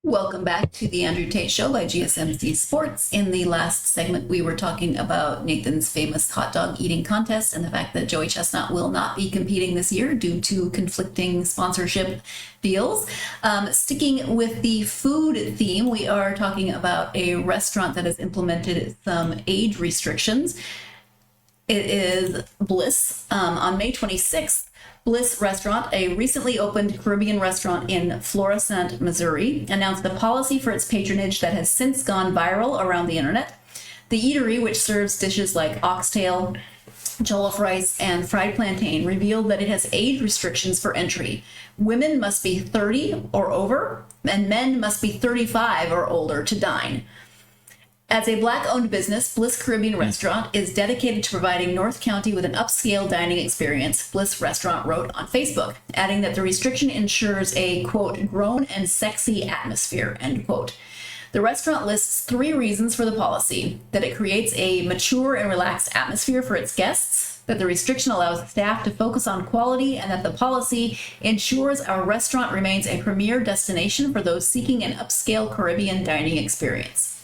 Welcome back to the Andrew Tate Show by GSMC Sports. In the last segment, we were talking about Nathan's famous hot dog eating contest and the fact that Joey Chestnut will not be competing this year due to conflicting sponsorship deals. Sticking with the food theme, we are talking about a restaurant that has implemented some age restrictions. It is Bliss. On May 26th, Bliss Restaurant, a recently opened Caribbean restaurant in Florissant, Missouri, announced a policy for its patronage that has since gone viral around the internet. The eatery, which serves dishes like oxtail, jollof rice, and fried plantain, revealed that it has age restrictions for entry. Women must be 30 or over, and men must be 35 or older to dine. As a Black-owned business, Bliss Caribbean Restaurant is dedicated to providing North County with an upscale dining experience, Bliss Restaurant wrote on Facebook, adding that the restriction ensures a, quote, grown and sexy atmosphere, end quote. The restaurant lists 3 reasons for the policy: that it creates a mature and relaxed atmosphere for its guests, that the restriction allows staff to focus on quality, and that the policy ensures our restaurant remains a premier destination for those seeking an upscale Caribbean dining experience.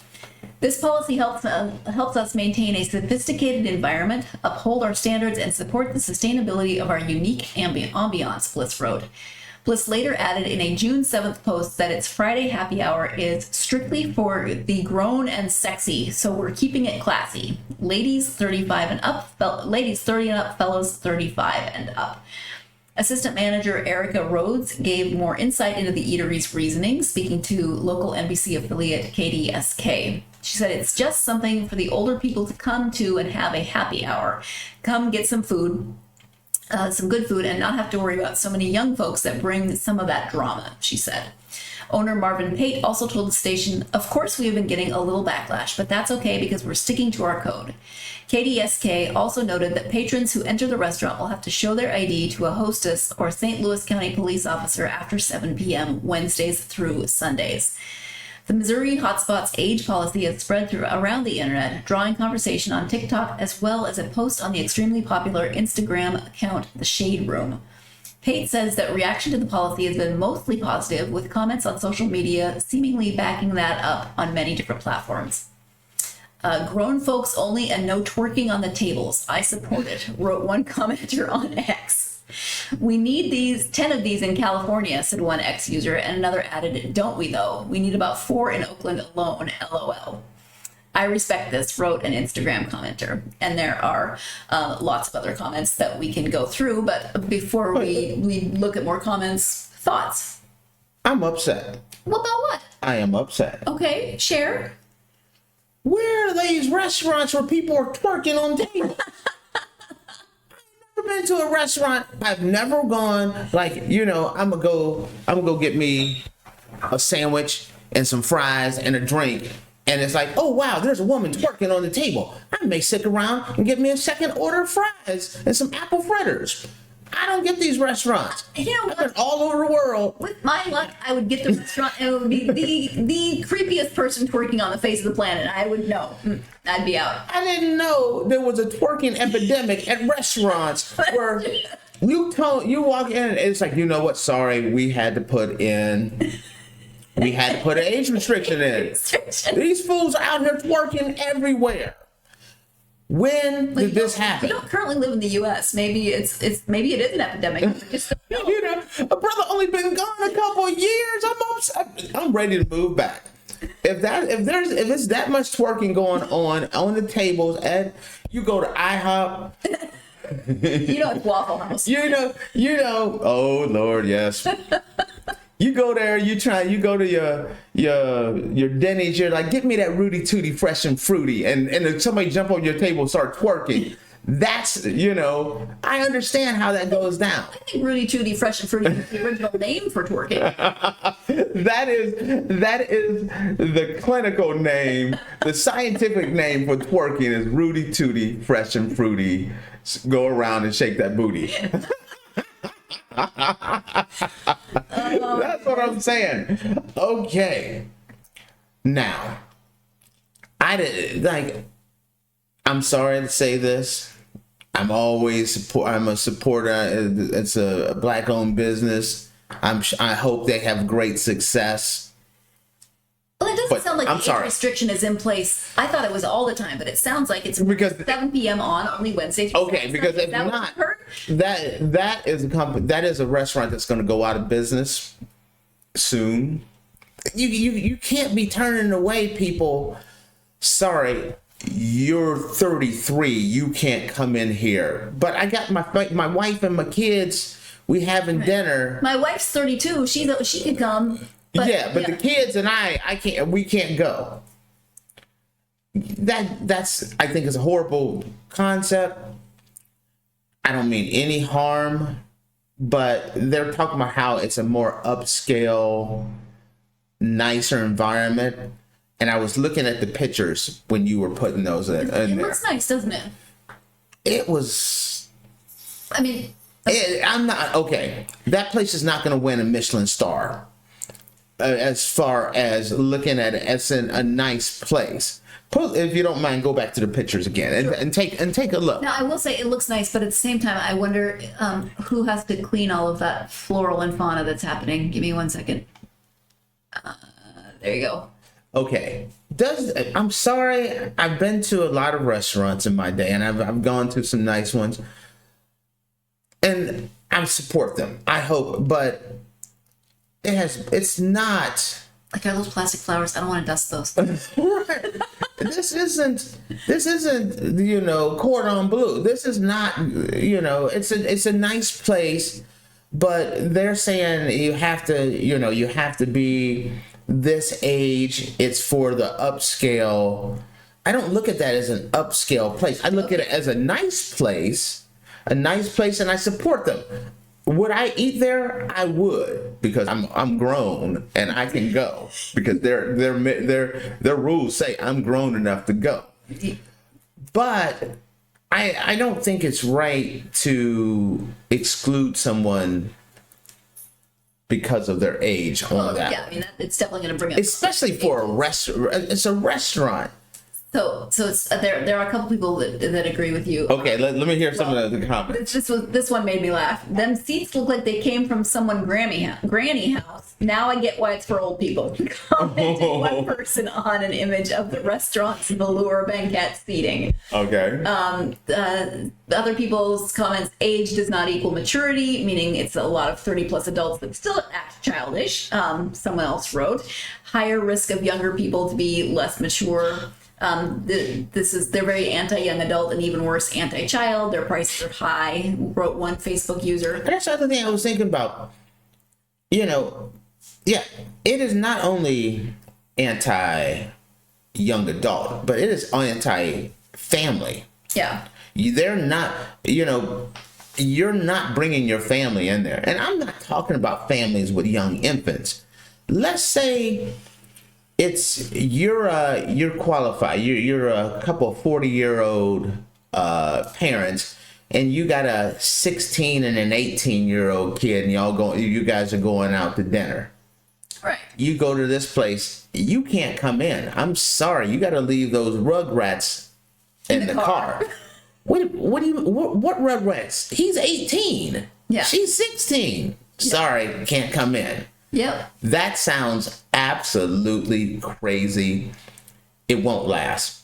This policy helps us maintain a sophisticated environment, uphold our standards, and support the sustainability of our unique ambiance, Bliss wrote. Bliss later added in a June 7th post that its Friday happy hour is strictly for the grown and sexy, so we're keeping it classy. Ladies 35 and up, ladies 30 and up, fellows 35 and up. Assistant manager Erica Rhodes gave more insight into the eatery's reasoning, speaking to local NBC affiliate KDSK. She said it's just something for the older people to come to and have a happy hour. Come get some food, some good food, and not have to worry about so many young folks that bring some of that drama, she said. Owner Marvin Tate also told the station, "Of course we have been getting a little backlash, but that's okay because we're sticking to our code." KDSK also noted that patrons who enter the restaurant will have to show their ID to a hostess or St. Louis County police officer after 7 p.m. Wednesdays through Sundays. The Missouri Hotspots age policy has spread around the internet, drawing conversation on TikTok as well as a post on the extremely popular Instagram account, The Shade Room. Tate says that reaction to the policy has been mostly positive, with comments on social media seemingly backing that up on many different platforms. Grown folks only and no twerking on the tables. I support it, wrote one commenter on X. We need 10 of these in California, said one X user, and another added, don't we though? We need about 4 in Oakland alone, LOL. I respect this, wrote an Instagram commenter. And there are lots of other comments that we can go through, but before we look at more comments, thoughts? I'm upset. What about what? I am upset. Okay, share. Where are these restaurants where people are twerking on tables? I've never been to a restaurant. I've never gone like, I'm gonna go get me a sandwich and some fries and a drink. And it's like, oh wow, there's a woman twerking on the table. I may stick around and get me a second order of fries and some apple fritters. I don't get these restaurants. I've been all over the world. With my luck, I would get the restaurant and it would be the creepiest person twerking on the face of the planet. I would know. I'd be out. I didn't know there was a twerking epidemic at restaurants where you walk in and it's like, you know what? Sorry, we had to put an age restriction in. These fools are out here twerking everywhere. When did this happen? We don't currently live in the U.S. Maybe it is an epidemic. A brother only been gone a couple of years. I'm ready to move back. If it's that much twerking going on the tables, and you go to IHOP. It's Waffle House. Oh Lord, yes. You go there, you go to your Denny's, you're like, get me that Rudy Tooty fresh and fruity, and if somebody jump on your table and start twerking, that's, I understand how that goes down. I think Rudy Tooty fresh and fruity is the original name for twerking. That is the clinical name, the scientific name for twerking is Rudy Tooty fresh and fruity. Go around and shake that booty. That's what I'm saying. Okay. Now, I'm sorry to say this. I'm a supporter. It's a Black-owned business. I hope they have great success. Well, it doesn't sound like I'm the age sorry. restriction is in place. I thought it was all the time, but it sounds like it's Because 7 p.m. on only Wednesday through Okay, Saturday. because Is if that what not, you heard? that is a company, that is a restaurant that's going to go out of business soon. You can't be turning away people. Sorry, you're 33. You can't come in here. But I got my wife and my kids. We having dinner. My wife's 32. She could come. But, But the kids and I can't. We can't go. That's I think is a horrible concept. I don't mean any harm, but they're talking about how it's a more upscale, nicer environment. And I was looking at the pictures when you were putting those in it there. looks nice, doesn't it? It was. I mean, I'm not okay. That place is not going to win a Michelin star. As far as looking at it as a nice place. If you don't mind, go back to the pictures again and take a look. now I will say it looks nice, but at the same time, I wonder who has to clean all of that floral and fauna that's happening. Give me 1 second. There you go. Okay. I'm sorry. I've been to a lot of restaurants in my day, and I've gone to some nice ones, and I support them. I hope, but it's not. Like, are those plastic flowers? I don't want to dust those. Right. This isn't cordon bleu. This is not, it's a nice place, but they're saying you have to be this age. It's for the upscale. I don't look at that as an upscale place. I look at it as a nice place, and I support them. Would I eat there? I would, because I'm grown and I can go, because their rules say I'm grown enough to go. But I don't think it's right to exclude someone because of their age on that. Yeah, I mean, it's definitely going to bring up. Especially for a restaurant. It's a restaurant. So it's there are a couple people that agree with you. Okay, let me hear some of the comments. This one made me laugh. Them seats look like they came from someone granny house. Now I get why it's for old people. Commented one person on an image of the restaurant's velour banquette seating. Okay. Other people's comments: age does not equal maturity, meaning it's a lot of 30+ adults that still act childish. Someone else wrote, higher risk of younger people to be less mature. They're very anti-young adult and even worse, anti-child. Their prices are high, wrote one Facebook user. And that's the other thing I was thinking about. It is not only anti-young adult, but it is anti-family. Yeah. They're not, you're not bringing your family in there. And I'm not talking about families with young infants. Let's say you're qualified. You're a couple of 40-year-old parents, and you got a 16 and an 18-year-old kid, and you guys are going out to dinner. Right. You go to this place, you can't come in. I'm sorry, you got to leave those rugrats in the car. What rugrats? He's 18. Yeah. She's 16. Sorry, can't come in. Yep. That sounds absolutely crazy. It won't last.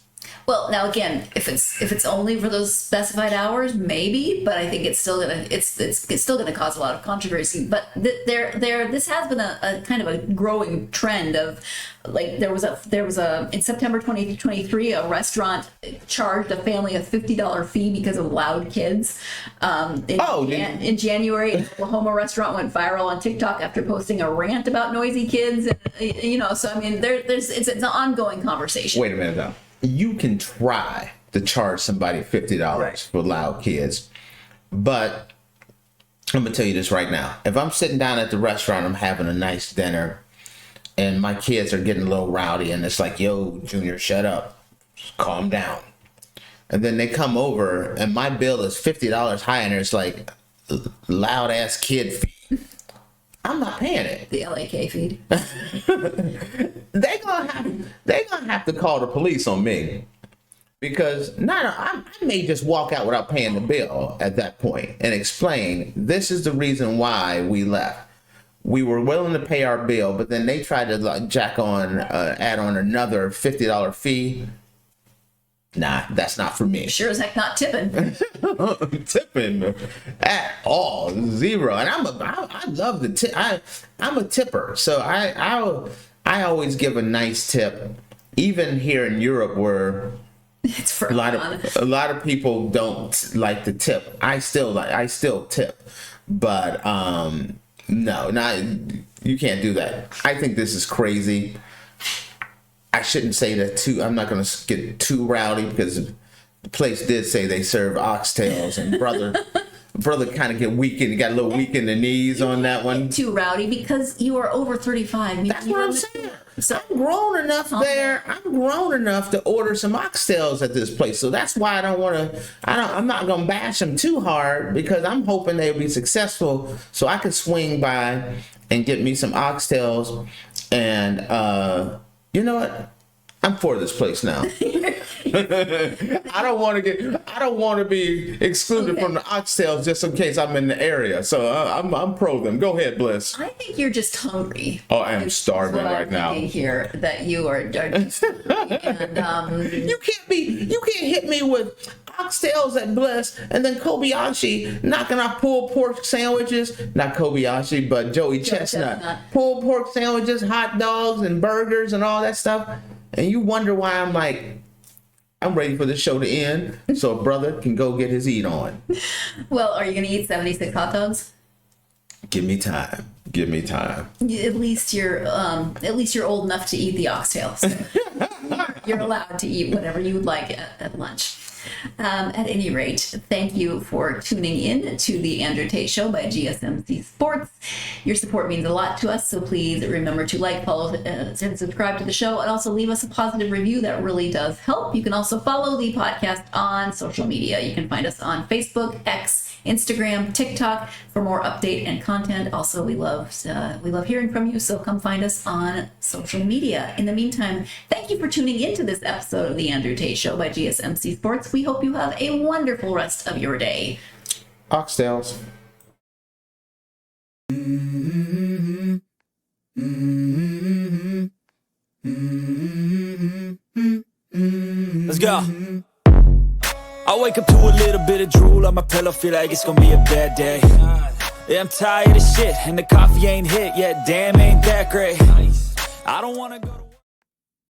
Well, now again, if it's only for those specified hours, maybe, but I think it's still gonna cause a lot of controversy. But this has been a kind of a growing trend of, like, there was a in September 2023, a restaurant charged a family a $50 fee because of loud kids. In January, an Oklahoma restaurant went viral on TikTok after posting a rant about noisy kids. So I mean, it's an ongoing conversation. Wait a minute though. You can try to charge somebody $50 for loud kids, but I'm gonna tell you this right now. If I'm sitting down at the restaurant, I'm having a nice dinner, and my kids are getting a little rowdy, and it's like, yo, Junior, shut up, calm down. And then they come over, and my bill is $50 higher, and it's like loud ass kid fee. I'm not paying it. The LAK feed. They're gonna have to call the police on me, because I may just walk out without paying the bill at that point and explain this is the reason why we left. we were willing to pay our bill, but then they tried to like add on another $50 fee. Nah, that's not for me. Sure as heck not tipping. Tipping at all, zero. And I love the tip. I'm a tipper, so I always give a nice tip, even here in Europe where It's for a lot of people don't like to tip. I still tip, but no, you can't do that. I think this is crazy. I shouldn't say that too. I'm not going to get too rowdy because the place did say they serve oxtails, and brother kind of get weak and got a little weak in the knees on that one. Too rowdy because you are over 35. That's what I'm saying. So I'm grown enough there. I'm grown enough to order some oxtails at this place. So that's why I don't want to. I'm not going to bash them too hard because I'm hoping they'll be successful, so I can swing by and get me some oxtails. And you know what? I'm for this place now. I don't want to be excluded from the oxtails just in case I'm in the area. So I'm pro them. Go ahead, Bliss. I think you're just hungry. Oh, I am starving right now. Here that you are just hungry. And you can't hit me with oxtails at Bliss and then Kobayashi knocking off pulled pork sandwiches. Not Kobayashi, but Joey Chestnut. Pulled pork sandwiches, hot dogs, and burgers and all that stuff. And you wonder why I'm ready for the show to end so a brother can go get his eat on. Well, are you going to eat 76 hot dogs? Give me time. At least you're old enough to eat the oxtails. You're allowed to eat whatever you would like at lunch. At any rate, thank you for tuning in to the Andrew Tate Show by GSMC Sports. Your support means a lot to us, so please remember to like, follow, and subscribe to the show, and also leave us a positive review. That really does help. You can also follow the podcast on social media. You can find us on Facebook, X, Instagram, TikTok for more update and content. Also, we love hearing from you, so come find us on social media. In the meantime, thank you for tuning into this episode of the Andrew Tate Show by GSMC Sports. We hope you have a wonderful rest of your day. Oxtails. Let's go. I wake up to a little bit of drool on my pillow, feel like it's gonna be a bad day. Yeah, I'm tired of shit, and the coffee ain't hit yet, damn, ain't that great. I don't wanna go to